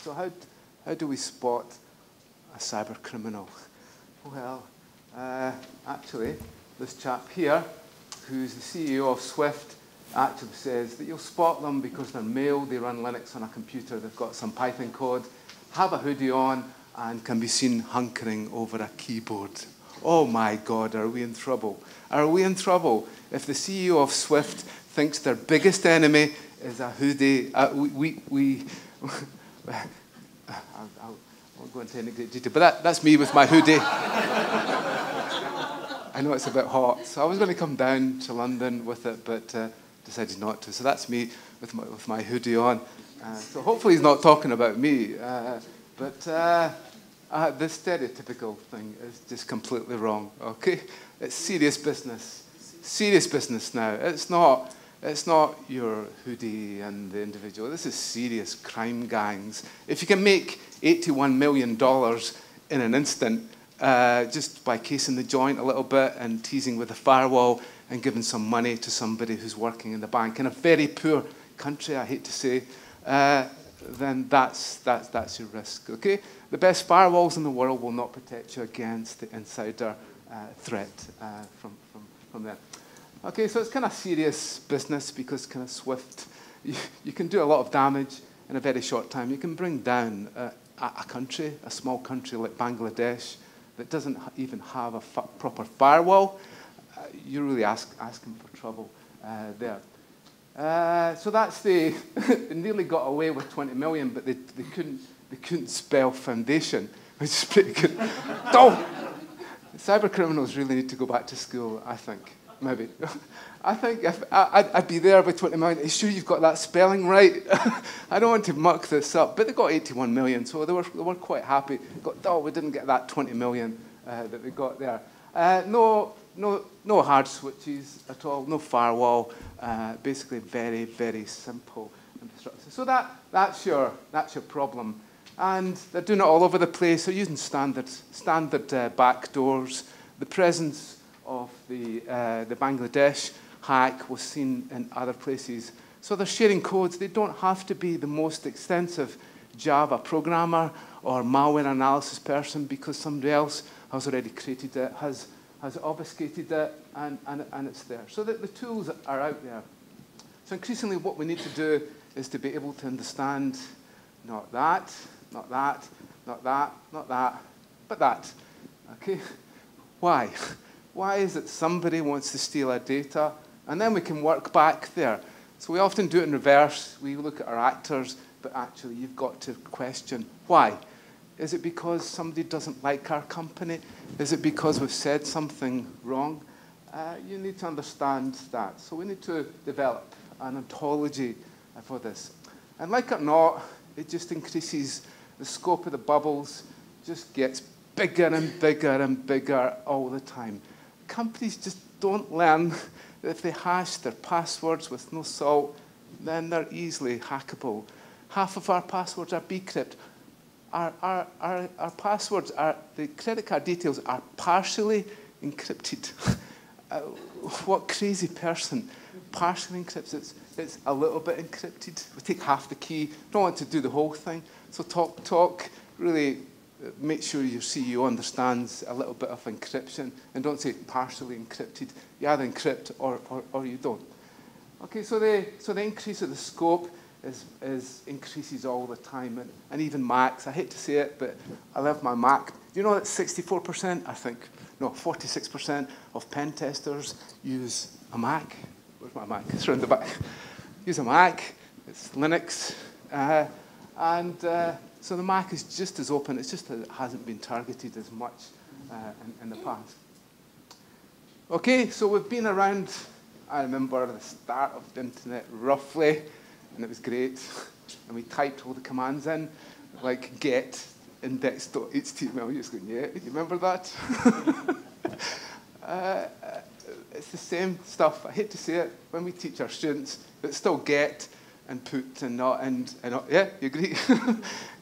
So how do we spot a cyber criminal? Well, actually, this chap here, who's the CEO of Swift, actually says that you'll spot them because they're male, they run Linux on a computer, they've got some Python code, have a hoodie on, and can be seen hunkering over a keyboard. Oh my God, are we in trouble? Are we in trouble if the CEO of Swift thinks their biggest enemy is a hoodie? I won't go into any great detail, but that's me with my hoodie. I know it's a bit hot, so I was going to come down to London with it, but decided not to. So that's me with my hoodie on. So hopefully he's not talking about me. But this stereotypical thing is just completely wrong. Okay, it's serious business. Serious business now. It's not your hoodie and the individual. This is serious crime gangs. If you can make $81 million in an instant, just by casing the joint a little bit and teasing with a firewall and giving some money to somebody who's working in the bank in a very poor country, I hate to say, then that's your risk. Okay, the best firewalls in the world will not protect you against the insider threat from them. Okay, so it's kind of serious business because kind of Swift, you can do a lot of damage in a very short time. You can bring down a country, a small country like Bangladesh that doesn't even have a proper firewall. You're really asking for trouble there. So that's they nearly got away with 20 million, but they couldn't spell foundation, which is pretty good. Oh, cyber criminals really need to go back to school, I think. Maybe. I think if I'd be there with 20 million. Are you sure you've got that spelling right? I don't want to muck this up, but they got 81 million, so they were quite happy. We didn't get that 20 million that we got there. No hard switches at all, no firewall. Basically, very, very simple infrastructure. So that's your problem, and they're doing it all over the place. They're using standard backdoors. The presence of the Bangladesh hack was seen in other places. So they're sharing codes. They don't have to be the most extensive Java programmer or malware analysis person because somebody else has already created it, has obfuscated it, and it's there. So the tools are out there. So increasingly what we need to do is to be able to understand not that, not that, not that, not that, but that. Okay? Why? Why is it somebody wants to steal our data? And then we can work back there. So we often do it in reverse. We look at our actors, but actually you've got to question why. Is it because somebody doesn't like our company? Is it because we've said something wrong? You need to understand that. So we need to develop an ontology for this. And like it or not, it just increases the scope of the bubbles, just gets bigger and bigger and bigger all the time. Companies just don't learn that if they hash their passwords with no salt, then they're easily hackable. Half of our passwords are bcrypt. Our passwords the credit card details are partially encrypted. What crazy person partially encrypts it? It's a little bit encrypted. We take half the key. Don't want to do the whole thing. So talk. Really make sure your CEO understands a little bit of encryption and don't say partially encrypted. You either encrypt or you don't. Okay, so the increase of the scope increases all the time, and even Macs. I hate to say it, but I love my Mac. Do you know that 64%, I think, no, 46% of pen testers use a Mac? Where's my Mac? It's around the back. Use a Mac. It's Linux, so the Mac is just as open. It's just that it hasn't been targeted as much in the past. Okay, so we've been around. I remember the start of the internet roughly. And it was great. And we typed all the commands in, like get index.html. You're just going, yeah, you remember that? It's the same stuff. I hate to say it when we teach our students, but still get and put and not and yeah, you agree?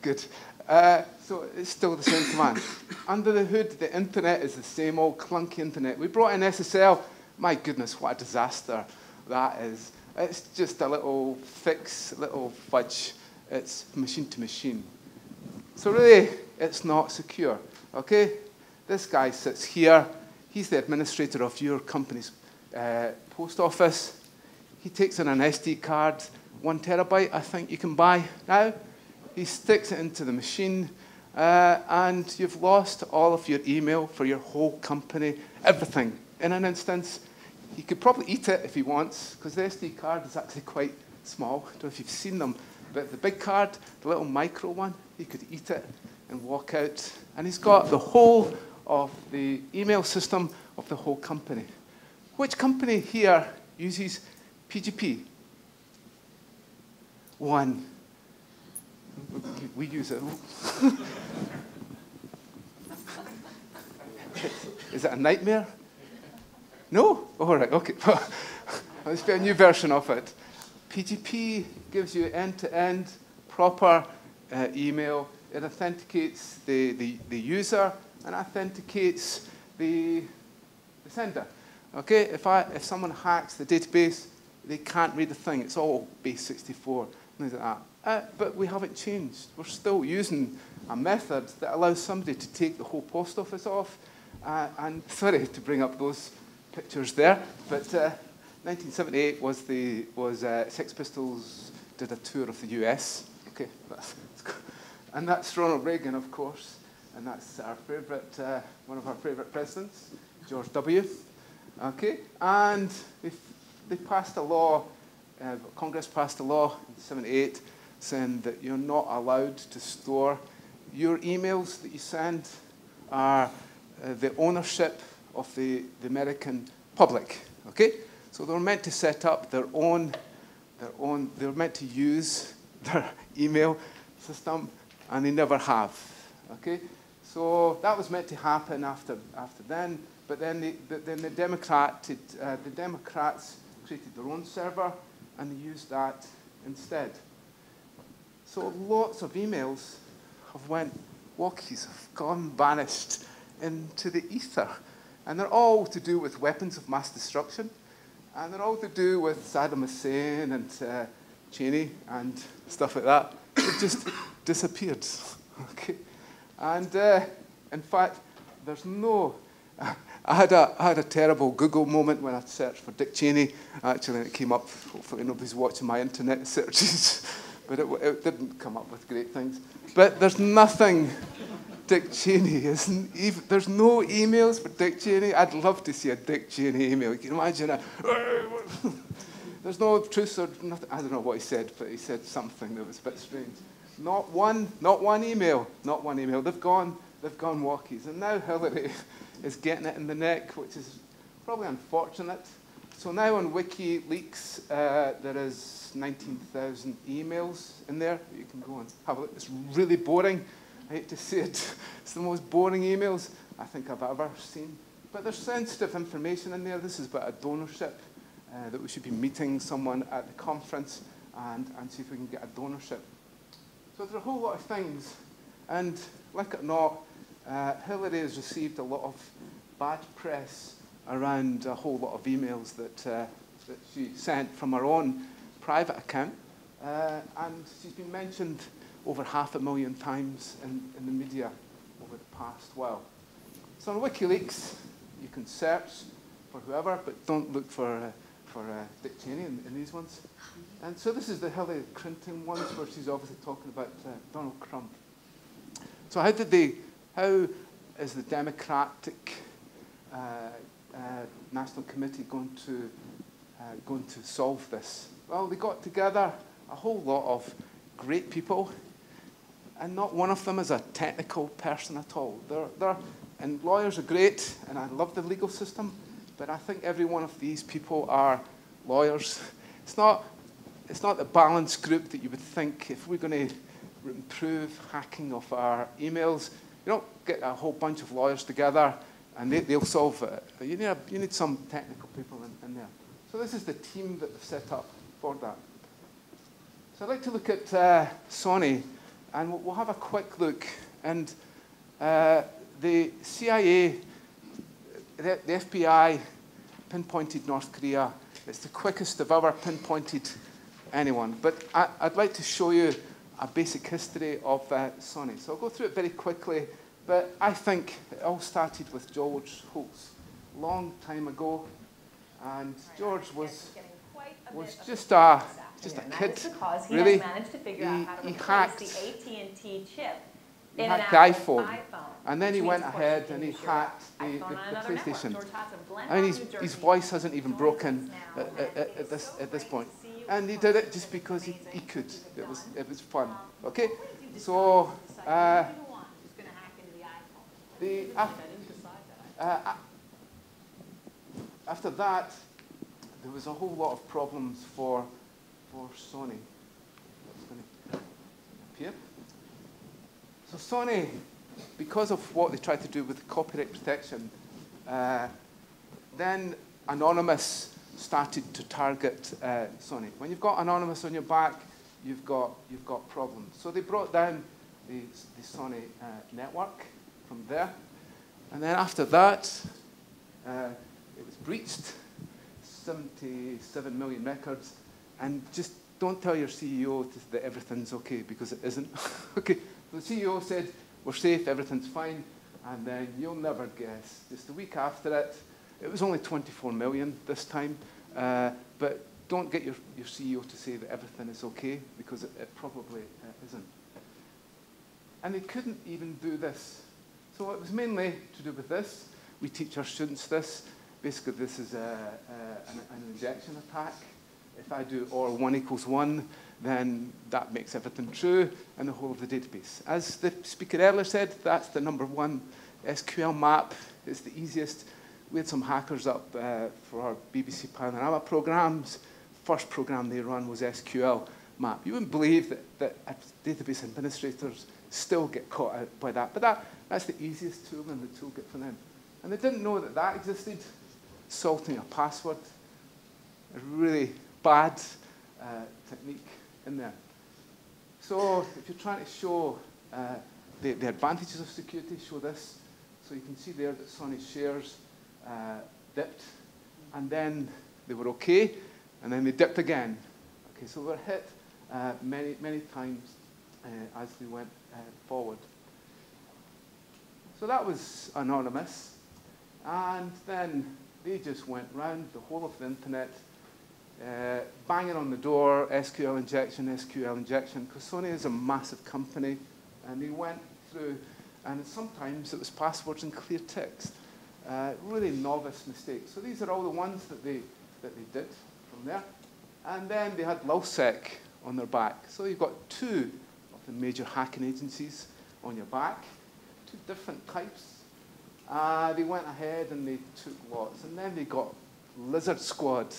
Good. So it's still the same command. Under the hood, the internet is the same old clunky internet. We brought in SSL. My goodness, what a disaster that is. It's just a little fix, a little fudge. It's machine to machine. So really, it's not secure, okay? This guy sits here. He's the administrator of your company's post office. He takes in an SD card, 1 terabyte, I think you can buy now. He sticks it into the machine, and you've lost all of your email for your whole company, everything. In an instance, he could probably eat it if he wants, because the SD card is actually quite small. I don't know if you've seen them, but the big card, the little micro one, he could eat it and walk out. And he's got the whole of the email system of the whole company. Which company here uses PGP? One. We use it. Is it a nightmare? No? All right, okay. Let's be a new version of it. PGP gives you end-to-end proper email. It authenticates the user and authenticates the sender. Okay, if someone hacks the database, they can't read the thing. It's all base 64, things like that. But we haven't changed. We're still using a method that allows somebody to take the whole post office off. And sorry to bring up those pictures there, but 1978 was Sex Pistols did a tour of the US. Okay, and that's Ronald Reagan, of course, and that's our favorite, one of our favorite presidents, George W. Okay, and they passed a law. Congress passed a law in '78 saying that you're not allowed to store your emails that you send are the ownership of the American public. Okay, so they were meant to set up their own. They were meant to use their email system, and they never have. Okay, so that was meant to happen after then. But then the Democrats created their own server, and they used that instead. So lots of emails have gone vanished into the ether. And they're all to do with weapons of mass destruction. And they're all to do with Saddam Hussein and Cheney and stuff like that. It just disappeared. Okay? And in fact, there's no... I had a terrible Google moment when I searched for Dick Cheney, actually, and it came up. Hopefully nobody's watching my internet searches, but it didn't come up with great things. But there's nothing Dick Cheney isn't even. There's no emails for Dick Cheney. I'd love to see a Dick Cheney email. You can imagine it. There's no truth or nothing. I don't know what he said, but he said something that was a bit strange. Not one email. Not one email. They've gone walkies, and now Hillary is getting it in the neck, which is probably unfortunate. So now on Wiki Leaks, there is 19,000 emails in there. You can go and have a look. It's really boring. I hate to say it. It's the most boring emails I think I've ever seen. But there's sensitive information in there. This is about a donorship, that we should be meeting someone at the conference and see if we can get a donorship. So there's a whole lot of things. And like it or not, Hillary has received a lot of bad press around a whole lot of emails that she sent from her own private account. And she's been mentioned over 500,000 times in the media over the past while. So on WikiLeaks, you can search for whoever, but don't look for Dick Cheney in these ones. And so this is the Hillary Clinton ones, where she's obviously talking about Donald Trump. So how is the Democratic National Committee going to solve this? Well, they got together a whole lot of great people, and not one of them is a technical person at all. And lawyers are great, and I love the legal system, but I think every one of these people are lawyers. It's not the balanced group that you would think. If we're going to improve hacking of our emails, you don't get a whole bunch of lawyers together and they'll solve it. You need some technical people in there. So this is the team that they've set up for that. So I'd like to look at Sony, and we'll have a quick look. And the CIA, the FBI pinpointed North Korea. It's the quickest they've ever pinpointed anyone. But I'd like to show you a basic history of Sony. So I'll go through it very quickly, but I think it all started with George Holtz, long time ago, and George was just a kid, really. He hacked the iPhone, and then he went ahead and he hacked the PlayStation. I mean, his voice hasn't even broken at this point. And he did it just because he could. It was fun. Okay? So, after that, there was a whole lot of problems for Sony. It's going to appear. So Sony, because of what they tried to do with copyright protection, then Anonymous started to target Sony. When you've got Anonymous on your back, you've got problems. So they brought down the Sony network from there, and then after that, it was breached, 77 million records, and just don't tell your CEO that everything's okay, because it isn't. Okay, so the CEO said, we're safe, everything's fine, and then you'll never guess, just a week after it, it was only 24 million this time, but don't get your CEO to say that everything is okay, because it probably isn't. And they couldn't even do this. So it was mainly to do with this. We teach our students this. Basically, this is an injection attack. If I do OR 1 equals 1, then that makes everything true and the whole of the database. As the speaker earlier said, that's the #1 SQL map. It's the easiest. We had some hackers up for our BBC Panorama programs. First program they run was SQL map. You wouldn't believe that database administrators still get caught out by that. But that's the easiest tool in the toolkit for them. And they didn't know that existed. Salting a password, a really bad technique in there. So if you're trying to show the advantages of security, show this. So you can see there that Sony shares dipped, and then they were okay, and then they dipped again. Okay, so they were hit many times as they went forward. So that was Anonymous, and then they just went round the whole of the internet, banging on the door, SQL injection, because Sony is a massive company, and they went through, and sometimes it was passwords in clear text. Really novice mistakes. So these are all the ones that they did from there. And then they had LulzSec on their back. So you've got two of the major hacking agencies on your back, two different types. They went ahead and they took lots. And then they got Lizard Squad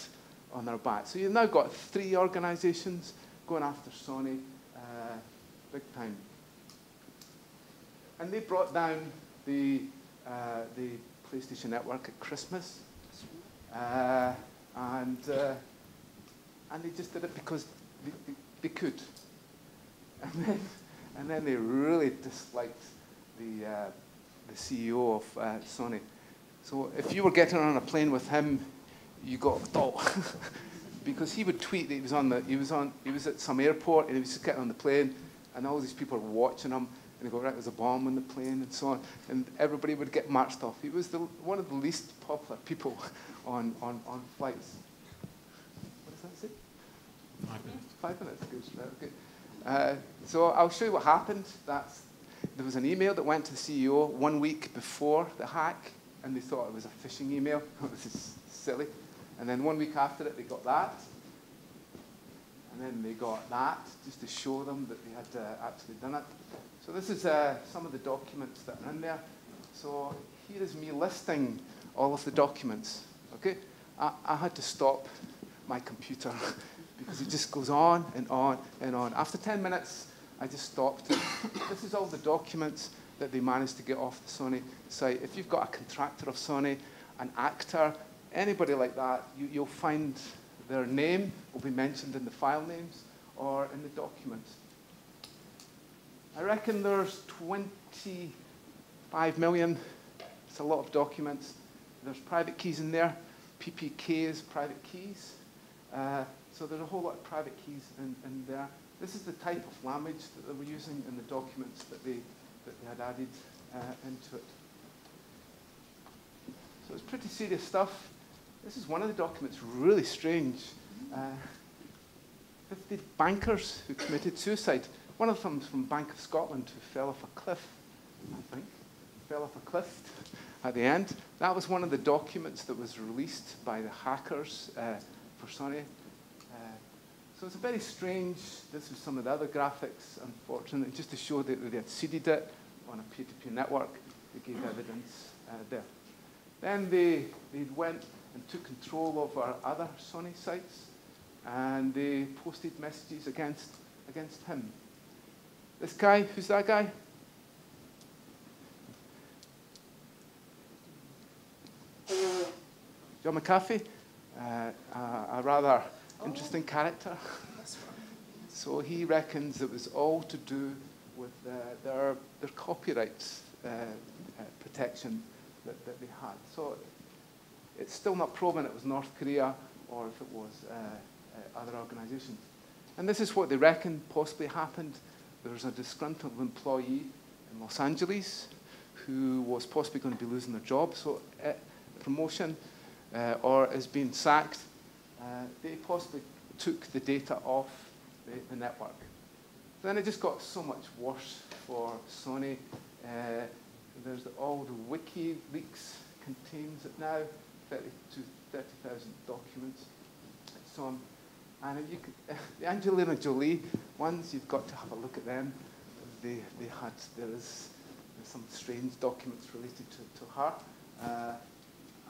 on their back. So you've now got 3 organizations going after Sony big time. And they brought down the PlayStation Network at Christmas. And they just did it because they could. And then they really disliked the CEO of Sony. So if you were getting on a plane with him, you got because he would tweet that he was at some airport and he was just getting on the plane, and all these people were watching him, and they go, right, there's a bomb on the plane and so on, and everybody would get marched off. He was one of the least popular people on flights. What does that say? 5 minutes. 5 minutes, good. Okay. So I'll show you what happened. There was an email that went to the CEO 1 week before the hack, and they thought it was a phishing email. This is silly. And then 1 week after it, they got that. And then they got that, just to show them that they had actually done it. So this is some of the documents that are in there. So here is me listing all of the documents. Okay, I had to stop my computer because it just goes on and on and on. After 10 minutes, I just stopped. This is all the documents that they managed to get off the Sony site. If you've got a contractor of Sony, an actor, anybody like that, you'll find their name will be mentioned in the file names or in the documents. I reckon there's 25 million. It's a lot of documents. There's private keys in there. PPK is private keys. So there's a whole lot of private keys in there. This is the type of language that they were using in the documents that they had added into it. So it's pretty serious stuff. This is one of the documents, really strange. 50 bankers who committed suicide. One of them from Bank of Scotland who fell off a cliff, I think. Fell off a cliff at the end. That was one of the documents that was released by the hackers for Sony. So it's a very strange. This is some of the other graphics, unfortunately, just to show that they had seeded it on a peer-to-peer network. They gave evidence there. Then they went and took control of our other Sony sites, and they posted messages against him. This guy, who's that guy? John McAfee, a rather interesting character. So he reckons it was all to do with their copyright protection that they had. So it's still not proven it was North Korea or if it was other organizations. And this is what they reckon possibly happened. There was a disgruntled employee in Los Angeles who was possibly going to be losing their job. So promotion or is being sacked. They possibly took the data off the network. Then it just got so much worse for Sony. There's all the Wiki Leaks contains it now, 30,000 documents and so on. And if you could, the Angelina Jolie ones, you've got to have a look at them. There's some strange documents related to her.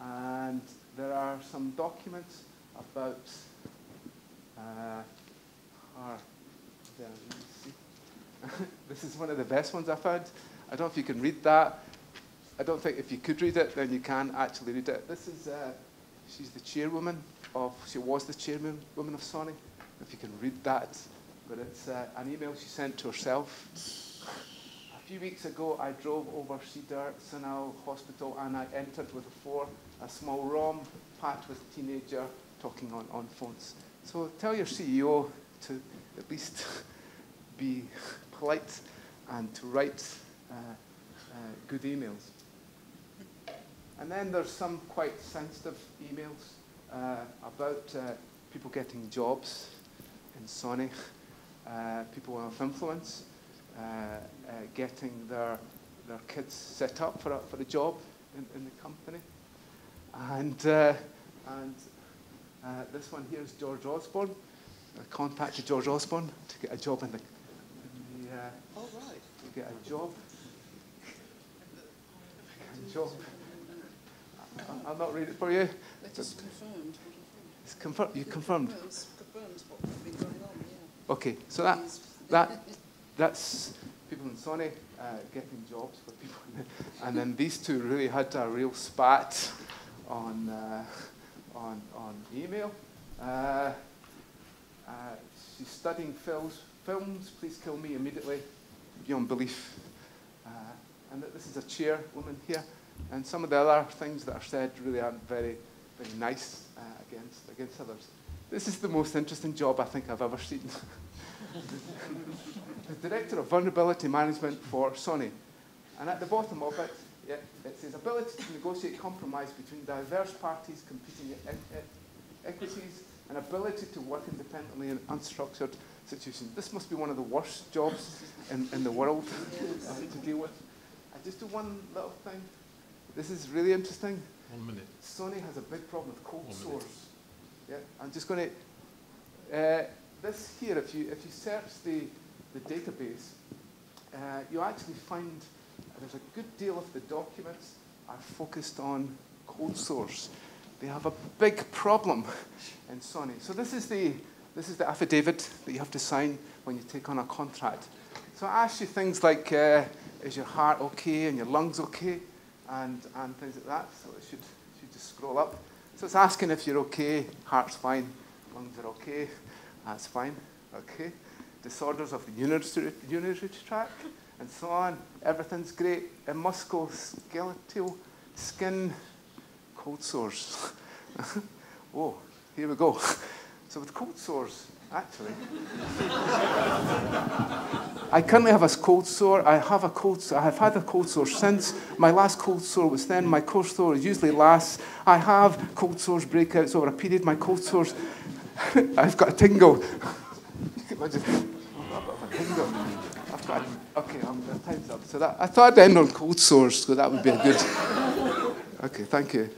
And there are some documents about her. There, let me see. This is one of the best ones I found. I don't know if you can read that. I don't think if you could read it, then you can actually read it. This is, she's the chairwoman she was the chairwoman of Sony. If you can read that. But it's an email she sent to herself. A few weeks ago, I drove over Cedar Sinai Hospital and I entered with a small ROM packed with a teenager talking on phones. So tell your CEO to at least be polite and to write good emails. And then there's some quite sensitive emails about people getting jobs in Sony, people of influence getting their kids set up for a job in the company. And this one here is George Osborne. I contacted George Osborne to get a job in the oh, right. To get a job. I'll not read it for you. It is confirmed. It's confirmed. You confirmed. Well, it's confirmed what's been going on. Yeah. Okay, so that's people in Sony getting jobs for people, and then these two really had a real spat on email. She's studying films. Please kill me immediately, beyond belief. And this is a chairwoman here. And some of the other things that are said really aren't very, very nice against others. This is the most interesting job I think I've ever seen. The Director of Vulnerability Management for Sony. And at the bottom of it, it says, ability to negotiate compromise between diverse parties competing equities and ability to work independently in unstructured situations. This must be one of the worst jobs in the world to deal with. I just do one little thing. This is really interesting. 1 minute. Sony has a big problem with cold source. Yeah, I'm just going to. This here, if you search the database, you actually find there's a good deal of the documents are focused on cold source. They have a big problem in Sony. So this is the affidavit that you have to sign when you take on a contract. So I ask you things like, is your heart okay and your lungs okay, and things like that. So it should just scroll up. So it's asking if you're okay, heart's fine, lungs are okay, that's fine, okay. Disorders of the urinary tract, and so on. Everything's great. Musculoskeletal, skin, cold sores. Whoa, here we go. So with cold sores, actually, I currently have a cold sore. I have had a cold sore since. My last cold sore was then. My cold sore usually lasts. I have cold sores breakouts over a period. My cold sores, I've got a tingle. Imagine, I've got a tingle. Okay, time's up. So I thought I'd end on cold sores, so that would be a good. Okay, thank you.